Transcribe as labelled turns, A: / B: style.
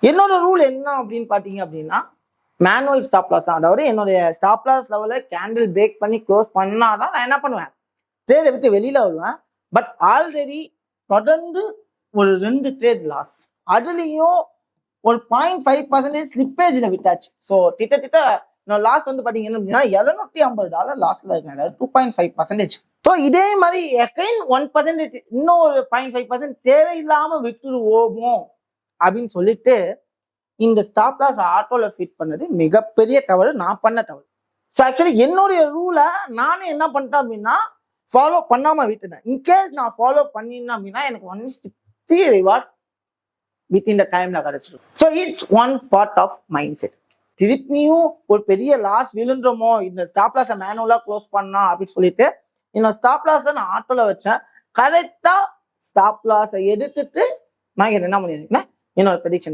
A: என்னோட ரூல் என்ன அப்படின்னு பாத்தீங்க அப்படின்னா மேனுவல் ஸ்டாப் லாஸ் தான். அதாவது என்னுடைய ஸ்டாப் லாஸ் லெவலில் கேண்டில் பிரேக் பண்ணி க்ளோஸ் பண்ணாதான் நான் என்ன பண்ணுவேன், ட்ரேடை விட்டு வெளியில வருவேன். பட் ஆல்ரெடி தொடர்ந்து ஒரு 2 ட்ரேட் லாஸ், அதுலேயும் ஒரு 0.5% ஸ்லிப்பேஜில் விட்டாச்சு. ஸோ கிட்டத்தட்ட லாஸ் வந்து பார்த்தீங்கன்னா அப்படின்னா $750 லாஸ்ல இருக்கேன், அதாவது 2.5%. ஸோ இதே மாதிரி எகைன் 1% இன்னும் ஒரு 0.5% தேவையில்லாமல் விட்டுருவோமோ அப்படின்னு சொல்லிட்டு இந்த ஸ்டாப் லாஸ் ஆட்டோல ஃபிட் பண்ணது மிகப்பெரிய தவறு, நான் பண்ண தவறு. ஸோ ஆக்சுவலி என்னுடைய ரூலை நானே என்ன பண்ணிட்டேன் அப்படின்னா ஃபாலோ பண்ணாம விட்டுட்டேன். இன்கேஸ் நான் ஃபாலோ பண்ணினேன் அப்படின்னா எனக்கு 1/3 ரிவார்ட் வித்தின் த டைம்ல கிடைச்சிடும். So it's one part of mindset. திருப்பியும் ஒரு பெரிய லாஸ் விழுந்துருமோ இந்த ஸ்டாப் லாஸை மேனுவலா க்ளோஸ் பண்ணா அப்படின்னு சொல்லிட்டு இந்த ஸ்டாப் லாஸை நான் ஆட்டோல வச்சேன். கரெக்டா ஸ்டாப் லாஸை எடுத்துட்டு நான் என்ன பண்ணிருக்கேன், என்னோட ப்ரெடிக்ஷன்